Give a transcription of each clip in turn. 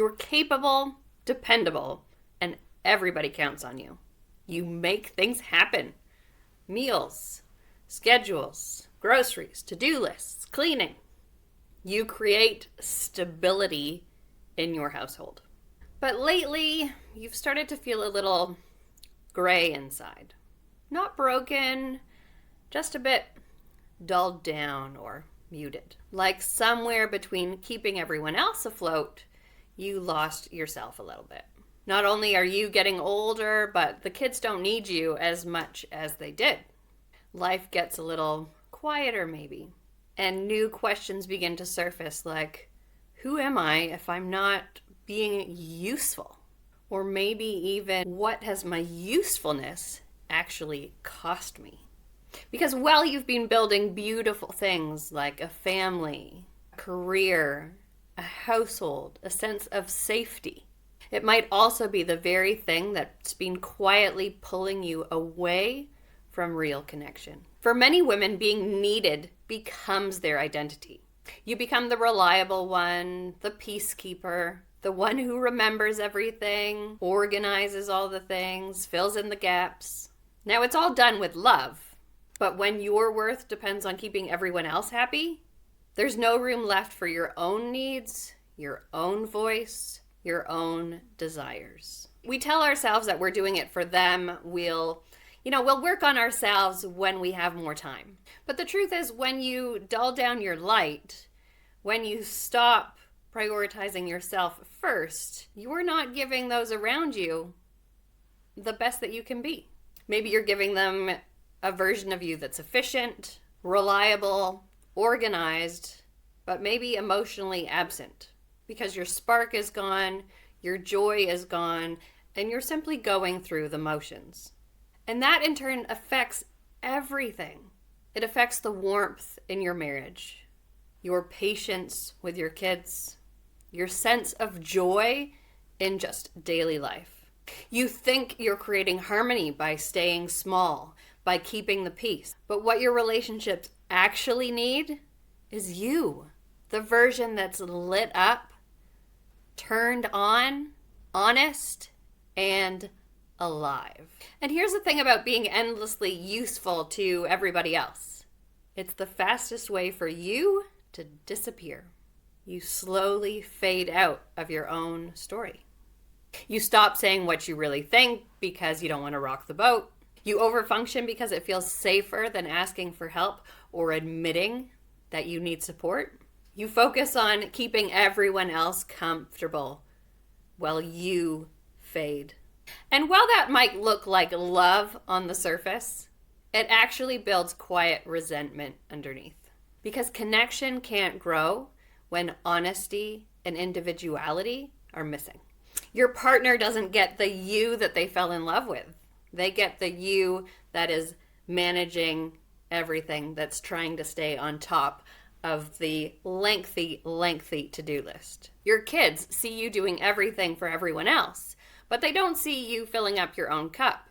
You're capable, dependable, and everybody counts on you. You make things happen. Meals, schedules, groceries, to-do lists, cleaning. You create stability in your household. But lately, you've started to feel a little gray inside. Not broken, just a bit dulled down or muted. Like somewhere between keeping everyone else afloat, you lost yourself a little bit. Not only are you getting older, but the kids don't need you as much as they did. Life gets a little quieter maybe, and new questions begin to surface like, who am I if I'm not being useful? Or maybe even, what has my usefulness actually cost me? Because while you've been building beautiful things like a family, a career, a household, a sense of safety, it might also be the very thing that's been quietly pulling you away from real connection. For many women, being needed becomes their identity. You become the reliable one, the peacekeeper, the one who remembers everything, organizes all the things, fills in the gaps. Now, it's all done with love, but when your worth depends on keeping everyone else happy, there's no room left for your own needs, your own voice, your own desires. We tell ourselves that we're doing it for them. We'll work on ourselves when we have more time. But the truth is, when you dull down your light, when you stop prioritizing yourself first, you're not giving those around you the best that you can be. Maybe you're giving them a version of you that's efficient, reliable, organized, but maybe emotionally absent because your spark is gone, your joy is gone, and you're simply going through the motions. And that in turn affects everything. It affects the warmth in your marriage, your patience with your kids, your sense of joy in just daily life. You think you're creating harmony by staying small, by keeping the peace. But what your relationships actually need is you, the version that's lit up, turned on, honest, and alive. And here's the thing about being endlessly useful to everybody else. It's the fastest way for you to disappear. You slowly fade out of your own story. You stop saying what you really think because you don't want to rock the boat. You overfunction because it feels safer than asking for help or admitting that you need support. You focus on keeping everyone else comfortable while you fade. And while that might look like love on the surface, it actually builds quiet resentment underneath. Because connection can't grow when honesty and individuality are missing. Your partner doesn't get the you that they fell in love with. They get the you that is managing everything, that's trying to stay on top of the lengthy to-do list. Your kids see you doing everything for everyone else, but they don't see you filling up your own cup.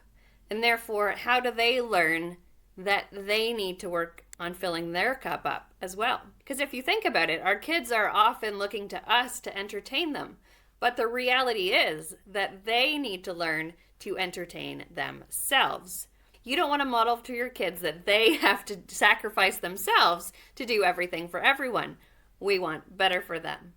And therefore, how do they learn that they need to work on filling their cup up as well? Because if you think about it, our kids are often looking to us to entertain them. But the reality is that they need to learn to entertain themselves. You don't want to model to your kids that they have to sacrifice themselves to do everything for everyone. We want better for them.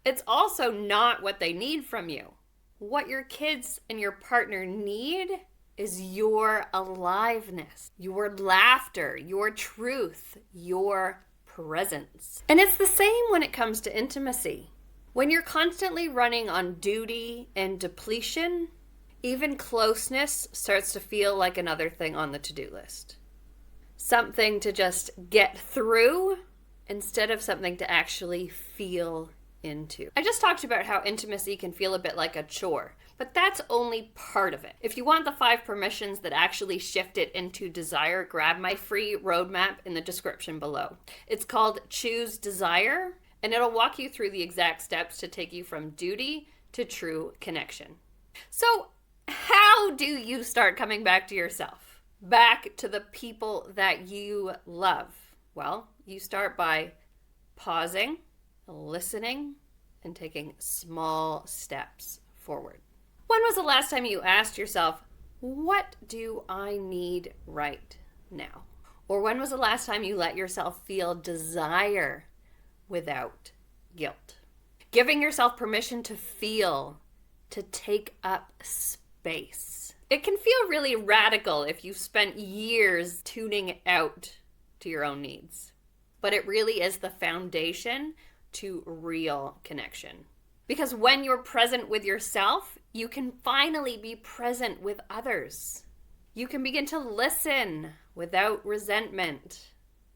It's also not what they need from you. What your kids and your partner need is your aliveness, your laughter, your truth, your presence. And it's the same when it comes to intimacy. When you're constantly running on duty and depletion, even closeness starts to feel like another thing on the to-do list. Something to just get through instead of something to actually feel into. I just talked about how intimacy can feel a bit like a chore, but that's only part of it. If you want the 5 permissions that actually shift it into desire, grab my free roadmap in the description below. It's called Choose Desire, and it'll walk you through the exact steps to take you from duty to true connection. So, how do you start coming back to yourself? Back to the people that you love? Well, you start by pausing, listening, and taking small steps forward. When was the last time you asked yourself, what do I need right now? Or when was the last time you let yourself feel desire without guilt? Giving yourself permission to feel, to take up space. It can feel really radical if you've spent years tuning out to your own needs. But it really is the foundation to real connection. Because when you're present with yourself, you can finally be present with others. You can begin to listen without resentment,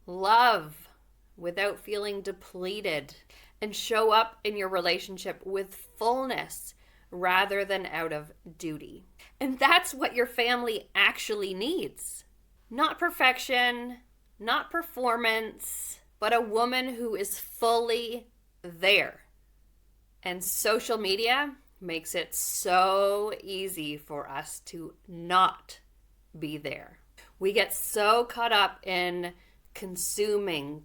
love without feeling depleted, and show up in your relationship with fullness rather than out of duty. And that's what your family actually needs. Not perfection, not performance, but a woman who is fully there. And social media makes it so easy for us to not be there. We get so caught up in consuming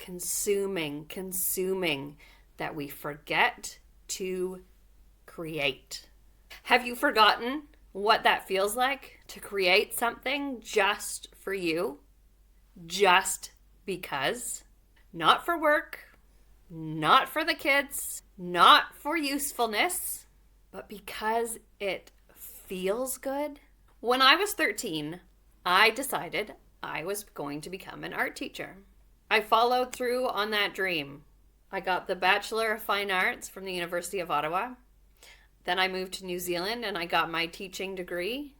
that we forget to create. Have you forgotten what that feels like to create something just for you? Just because? Not for work, not for the kids, not for usefulness, but because it feels good. When I was 13, I decided I was going to become an art teacher. I followed through on that dream. I got the Bachelor of Fine Arts from the University of Ottawa. Then I moved to New Zealand and I got my teaching degree,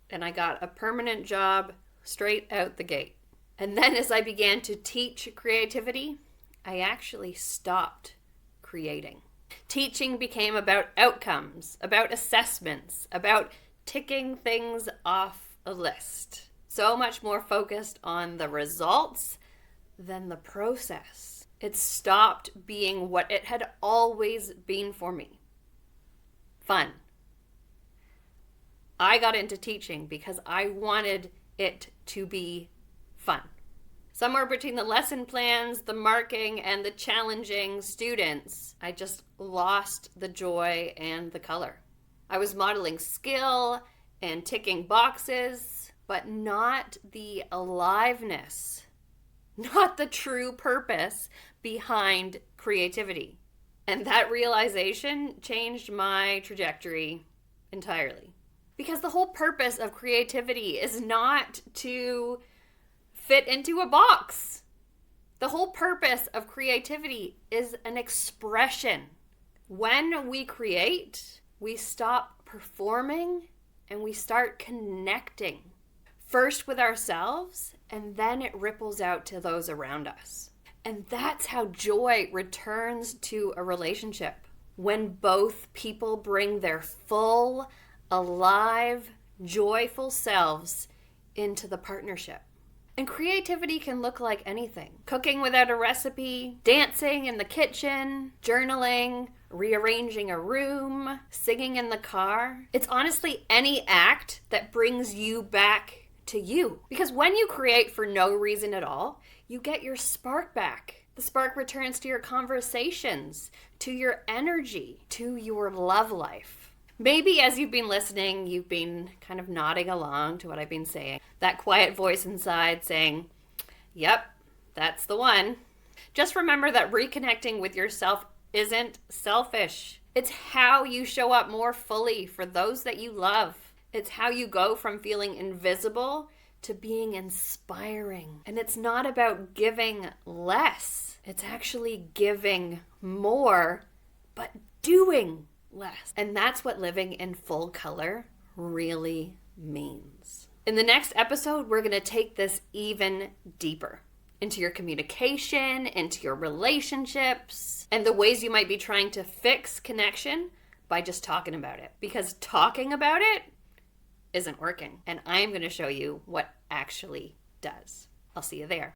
and I got a permanent job straight out the gate. And then as I began to teach creativity, I actually stopped creating. Teaching became about outcomes, about assessments, about ticking things off a list. So much more focused on the results than the process. It stopped being what it had always been for me. Fun. I got into teaching because I wanted it to be fun. Somewhere between the lesson plans, the marking, and the challenging students, I just lost the joy and the color. I was modeling skill and ticking boxes, but not the aliveness, not the true purpose behind creativity. And that realization changed my trajectory entirely. Because the whole purpose of creativity is not to fit into a box. The whole purpose of creativity is an expression. When we create, we stop performing and we start connecting. First with ourselves, and then it ripples out to those around us. And that's how joy returns to a relationship. When both people bring their full, alive, joyful selves into the partnership. And creativity can look like anything. Cooking without a recipe, dancing in the kitchen, journaling, rearranging a room, singing in the car. It's honestly any act that brings you back to you. Because when you create for no reason at all, you get your spark back. The spark returns to your conversations, to your energy, to your love life. Maybe as you've been listening, you've been kind of nodding along to what I've been saying. That quiet voice inside saying, yep, that's the one. Just remember that reconnecting with yourself isn't selfish. It's how you show up more fully for those that you love. It's how you go from feeling invisible to being inspiring. And it's not about giving less. It's actually giving more, but doing less. And that's what living in full color really means. In the next episode, we're going to take this even deeper into your communication, into your relationships, and the ways you might be trying to fix connection by just talking about it. Because talking about it isn't working. And I'm going to show you what actually does. I'll see you there.